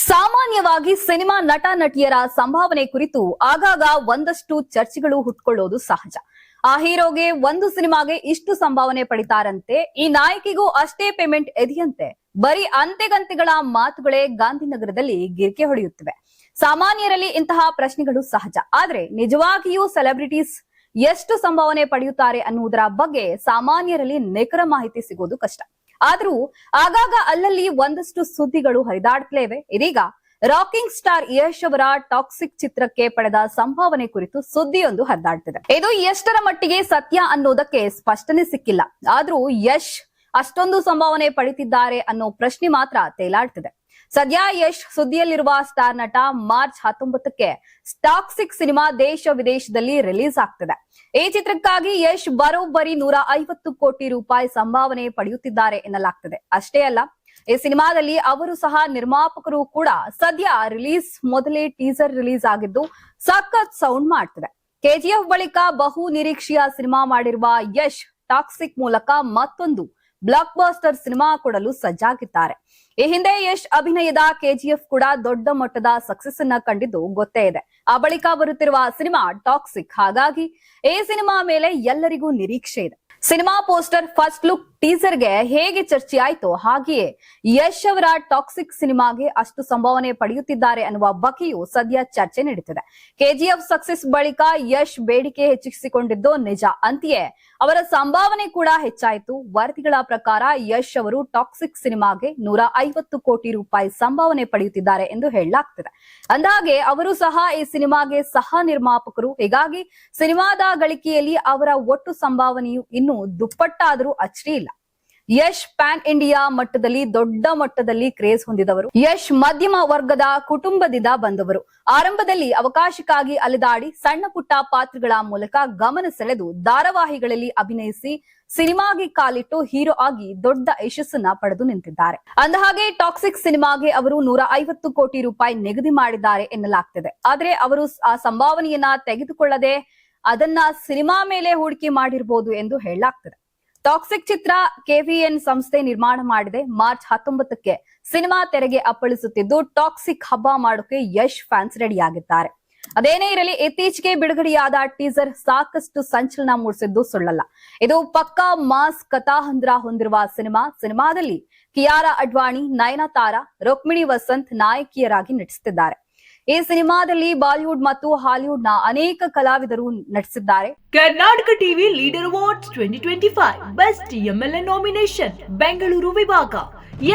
ಸಾಮಾನ್ಯವಾಗಿ ಸಿನಿಮಾ ನಟ ನಟಿಯರ ಸಂಭಾವನೆ ಕುರಿತು ಆಗಾಗ ಒಂದಷ್ಟು ಚರ್ಚೆಗಳು ಹುಟ್ಕೊಳ್ಳೋದು ಸಹಜ. ಆ ಹೀರೋಗೆ ಒಂದು ಸಿನಿಮಾಗೆ ಇಷ್ಟು ಸಂಭಾವನೆ ಪಡಿತಾರಂತೆ, ಈ ನಾಯಕಿಗೂ ಅಷ್ಟೇ ಪೇಮೆಂಟ್ ಇದೆಯಂತೆ. ಬರೀ ಅಂತೆಗಂತೆಗಳ ಮಾತುಗಳೇ ಗಾಂಧಿನಗರದಲ್ಲಿ ಗಿರಿಕೆ ಹೊಡೆಯುತ್ತಿವೆ. ಸಾಮಾನ್ಯರಲ್ಲಿ ಇಂತಹ ಪ್ರಶ್ನೆಗಳು ಸಹಜ. ಆದ್ರೆ ನಿಜವಾಗಿಯೂ ಸೆಲೆಬ್ರಿಟೀಸ್ ಎಷ್ಟು ಸಂಭಾವನೆ ಪಡೆಯುತ್ತಾರೆ ಅನ್ನುವುದರ ಬಗ್ಗೆ ಸಾಮಾನ್ಯರಲ್ಲಿ ನಿಖರ ಮಾಹಿತಿ ಸಿಗೋದು ಕಷ್ಟ. ಆದ್ರೂ ಆಗಾಗ ಅಲ್ಲಲ್ಲಿ ಒಂದಷ್ಟು ಸುದ್ದಿಗಳು ಹರಿದಾಡ್ತಲೇ ಇವೆ. ಇದೀಗ ರಾಕಿಂಗ್ ಸ್ಟಾರ್ ಯಶ್ ಅವರ ಟಾಕ್ಸಿಕ್ ಚಿತ್ರಕ್ಕೆ ಪಡೆದ ಸಂಭಾವನೆ ಕುರಿತು ಸುದ್ದಿಯೊಂದು ಹರಿದಾಡ್ತಿದೆ. ಇದು ಎಷ್ಟರ ಮಟ್ಟಿಗೆ ಸತ್ಯ ಅನ್ನೋದಕ್ಕೆ ಸ್ಪಷ್ಟನೆ ಸಿಕ್ಕಿಲ್ಲ. ಆದ್ರೂ ಯಶ್ ಅಷ್ಟೊಂದು ಸಂಭಾವನೆ ಪಡಿತಿದ್ದಾರೆ ಅನ್ನೋ ಪ್ರಶ್ನೆ ಮಾತ್ರ ತೇಲಾಡ್ತಿದೆ. ಸದ್ಯ ಯಶ್ ಸುದ್ದಿಯಲ್ಲಿರುವ ಸ್ಟಾರ್ ನಟ ಮಾರ್ಚ್ 19ಕ್ಕೆ ಟಾಕ್ಸಿಕ್ ಸಿನಿಮಾ ದೇಶ ವಿದೇಶದಲ್ಲಿ ರಿಲೀಸ್ ಆಗ್ತಿದೆ. ಈ ಚಿತ್ರಕ್ಕಾಗಿ ಯಶ್ ಬರೋಬ್ಬರಿ 150 ಕೋಟಿ ರೂಪಾಯಿ ಸಂಭಾವನೆ ಪಡೆಯುತ್ತಿದ್ದಾರೆ ಎನ್ನಲಾಗ್ತಿದೆ. ಅಷ್ಟೇ ಅಲ್ಲ, ಈ ಸಿನಿಮಾದಲ್ಲಿ ಅವರು ಸಹ ನಿರ್ಮಾಪಕರು ಕೂಡ. ಸದ್ಯ ರಿಲೀಸ್ ಮೊದಲೇ ಟೀಸರ್ ರಿಲೀಸ್ ಆಗಿದ್ದು ಸಖತ್ ಸೌಂಡ್ ಮಾಡ್ತಿದೆ. ಕೆಜಿಎಫ್ ಬಳಿಕ ಬಹು ನಿರೀಕ್ಷೆಯ ಸಿನಿಮಾ ಮಾಡಿರುವ ಯಶ್ ಟಾಕ್ಸಿಕ್ ಮೂಲಕ ಮತ್ತೊಂದು ಬ್ಲಾಕ್ ಬಸ್ಟರ್ ಸಿನಿಮಾ ಕೊಡಲು ಸಜ್ಜಾಗಿದ್ದಾರೆ. ಈ ಹಿಂದೆ ಯಶ್ ಅಭಿನಯದ ಕೆಜಿಎಫ್ ಕೂಡ ದೊಡ್ಡ ಮಟ್ಟದ ಸಕ್ಸಸ್ ಅನ್ನ ಕಂಡಿದ್ದು ಗೊತ್ತೇ ಇದೆ. ಆ ಬಳಿಕ ಬರುತ್ತಿರುವ ಸಿನಿಮಾ ಟಾಕ್ಸಿಕ್. ಹಾಗಾಗಿ ಈ ಸಿನಿಮಾ ಮೇಲೆ ಎಲ್ಲರಿಗೂ ನಿರೀಕ್ಷೆ ಇದೆ. ಸಿನಿಮಾ ಪೋಸ್ಟರ್, ಫಸ್ಟ್ ಲುಕ್, ಟೀಸರ್ಗೆ ಹೇಗೆ ಚರ್ಚೆ ಆಯ್ತೋ ಹಾಗೆಯೇ ಯಶ್ ಅವರ ಟಾಕ್ಸಿಕ್ ಸಿನಿಮಾಗೆ ಅಷ್ಟು ಸಂಭಾವನೆ ಪಡೆಯುತ್ತಿದ್ದಾರೆ ಅನ್ನುವ ಬಗ್ಗೆಯೂ ಸದ್ಯ ಚರ್ಚೆ ನಡೀತಿದೆ. ಕೆಜಿಎಫ್ ಸಕ್ಸಸ್ ಬಳಿಕ ಯಶ್ ಬೇಡಿಕೆ ಹೆಚ್ಚಿಸಿಕೊಂಡಿದ್ದು ನಿಜ. ಅಂತೆಯೇ ಅವರ ಸಂಭಾವನೆ ಕೂಡ ಹೆಚ್ಚಾಯಿತು. ವರದಿಗಳ ಪ್ರಕಾರ ಯಶ್ ಅವರು ಟಾಕ್ಸಿಕ್ ಸಿನಿಮಾಗೆ 150 ಕೋಟಿ ರೂಪಾಯಿ ಸಂಭಾವನೆ ಪಡೆಯುತ್ತಿದ್ದಾರೆ ಎಂದು ಹೇಳಲಾಗ್ತಿದೆ. ಅಂದಹಾಗೆ ಅವರು ಸಹ ಈ ಸಿನಿಮಾಗೆ ಸಹ ನಿರ್ಮಾಪಕರು. ಹೀಗಾಗಿ ಸಿನಿಮಾದ ಗಳಿಕೆಯಲ್ಲಿ ಅವರ ಒಟ್ಟು ಸಂಭಾವನೆಯು ಇನ್ನೂ ದುಪ್ಪಟ್ಟಾದರೂ ಅಚ್ಚರಿ ಇಲ್ಲ. ಯಶ್ ಪ್ಯಾನ್ ಇಂಡಿಯಾ ಮಟ್ಟದಲ್ಲಿ ದೊಡ್ಡ ಮಟ್ಟದಲ್ಲಿ ಕ್ರೇಜ್ ಹೊಂದಿದವರು. ಯಶ್ ಮಧ್ಯಮ ವರ್ಗದ ಕುಟುಂಬದಿಂದ ಬಂದವರು. ಆರಂಭದಲ್ಲಿ ಅವಕಾಶಕ್ಕಾಗಿ ಅಲೆದಾಡಿ ಸಣ್ಣ ಪುಟ್ಟ ಪಾತ್ರಗಳ ಮೂಲಕ ಗಮನ ಸೆಳೆದು ಧಾರಾವಾಹಿಗಳಲ್ಲಿ ಅಭಿನಯಿಸಿ ಸಿನಿಮಾಗೆ ಕಾಲಿಟ್ಟು ಹೀರೋ ಆಗಿ ದೊಡ್ಡ ಯಶಸ್ಸನ್ನ ಪಡೆದು ನಿಂತಿದ್ದಾರೆ. ಅಂದಹಾಗೆ ಟಾಕ್ಸಿಕ್ ಸಿನಿಮಾಗೆ ಅವರು 150 ಕೋಟಿ ರೂಪಾಯಿ ನಿಗದಿ ಮಾಡಿದ್ದಾರೆ ಎನ್ನಲಾಗ್ತಿದೆ. ಆದ್ರೆ ಅವರು ಆ ಸಂಭಾವನೆಯನ್ನ ತೆಗೆದುಕೊಳ್ಳದೆ ಅದನ್ನ ಸಿನಿಮಾ ಮೇಲೆ ಹೂಡಿಕೆ ಮಾಡಿರಬಹುದು ಎಂದು ಹೇಳಲಾಗ್ತಿದೆ. ಟಾಕ್ಸಿಕ್ ಚಿತ್ರ ಕೆವಿಎನ್ ಸಂಸ್ಥೆ ನಿರ್ಮಾಣ ಮಾಡಿದೆ. ಮಾರ್ಚ್ 19ಕ್ಕೆ ಸಿನಿಮಾ ತೆರೆಗೆ ಅಪ್ಪಳಿಸುತ್ತಿದ್ದು ಟಾಕ್ಸಿಕ್ ಹಬ್ಬ ಮಾಡೋಕೆ ಯಶ್ ಫ್ಯಾನ್ಸ್ ರೆಡಿಯಾಗಿದ್ದಾರೆ. ಅದೇನೇ ಇರಲಿ, ಇತ್ತೀಚೆಗೆ ಬಿಡುಗಡೆಯಾದ ಟೀಸರ್ ಸಾಕಷ್ಟು ಸಂಚಲನ ಮೂಡಿಸಿದ್ದು ಸುಳ್ಳಲ್ಲ. ಇದು ಪಕ್ಕಾ ಮಾಸ್ ಕಥಾಹಂದ್ರ ಹೊಂದಿರುವ ಸಿನಿಮಾದಲ್ಲಿ ಕಿಯಾರಾ ಅಡ್ವಾಣಿ, ನಯನತಾರಾ, ರುಕ್ಮಿಣಿ ವಸಂತ್ ನಾಯಕಿಯರಾಗಿ ನಟಿಸುತ್ತಿದ್ದಾರೆ. ಈ ಸಿನಿಮಾದಲ್ಲಿ ಬಾಲಿವುಡ್ ಮತ್ತು ಹಾಲಿವುಡ್ ನ ಅನೇಕ ಕಲಾವಿದರು ನಟಿಸಿದ್ದಾರೆ. Karnataka TV leader awards 2025 best MLA nomination Bengaluru ವಿಭಾಗ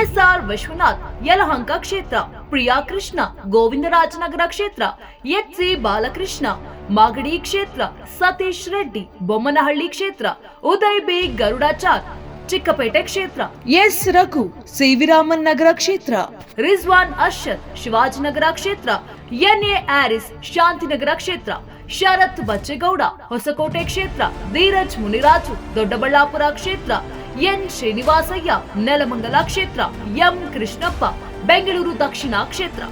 ಎಸ್ಆರ್ ವಿಶ್ವನಾಥ್ ಯಲಹಂಕ ಕ್ಷೇತ್ರ, ಪ್ರಿಯಾ ಕೃಷ್ಣ ಗೋವಿಂದರಾಜನಗರ ಕ್ಷೇತ್ರ, ಎಚ್ಸಿ ಬಾಲಕೃಷ್ಣ ಮಾಗಡಿ ಕ್ಷೇತ್ರ, ಸತೀಶ್ ರೆಡ್ಡಿ ಬೊಮ್ಮನಹಳ್ಳಿ ಕ್ಷೇತ್ರ, ಉದಯ್ ಬಿ ಗರುಡಾಚಾರ್ ಚಿಕ್ಕಪೇಟೆ ಕ್ಷೇತ್ರ, ಎಸ್ ರಘು ಸಿವಿರಾಮನ್ ನಗರ ಕ್ಷೇತ್ರ, ರಿಜ್ವಾನ್ ಅರ್ಷದ್ ಶಿವಾಜಿನಗರ ಕ್ಷೇತ್ರ, ಎನ್ಎ ಆರಿಸ್ ಶಾಂತಿನಗರ ಕ್ಷೇತ್ರ, ಶರತ್ ಬಚ್ಚೇಗೌಡ ಹೊಸಕೋಟೆ ಕ್ಷೇತ್ರ, ಧೀರಜ್ ಮುನಿರಾಜು ದೊಡ್ಡಬಳ್ಳಾಪುರ ಕ್ಷೇತ್ರ, ಎನ್ ಶ್ರೀನಿವಾಸಯ್ಯ ನೆಲಮಂಗಲ ಕ್ಷೇತ್ರ, ಎಂ ಕೃಷ್ಣಪ್ಪ ಬೆಂಗಳೂರು ದಕ್ಷಿಣ ಕ್ಷೇತ್ರ.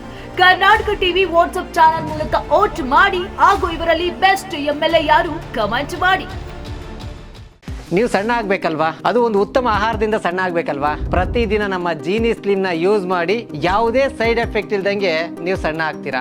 ಕರ್ನಾಟಕ ಟಿವಿ ವಾಟ್ಸ್ಆಪ್ ಚಾನೆಲ್ ಮೂಲಕ ವೋಟ್ ಮಾಡಿ ಹಾಗೂ ಇವರಲ್ಲಿ ಬೆಸ್ಟ್ ಎಂಎಲ್ಎ ಯಾರು ಕಮೆಂಟ್ ಮಾಡಿ. ನೀವು ಸಣ್ಣ ಆಗ್ಬೇಕಲ್ವಾ? ಅದು ಒಂದು ಉತ್ತಮ ಆಹಾರದಿಂದ ಸಣ್ಣ ಆಗ್ಬೇಕಲ್ವಾ? ಪ್ರತಿದಿನ ನಮ್ಮ ಜೀನಿ ಸ್ಲಿಮ್ ನ ಯೂಸ್ ಮಾಡಿ ಯಾವುದೇ ಸೈಡ್ ಎಫೆಕ್ಟ್ ಇಲ್ದಂಗೆ ನೀವು ಸಣ್ಣ ಆಗ್ತೀರಾ.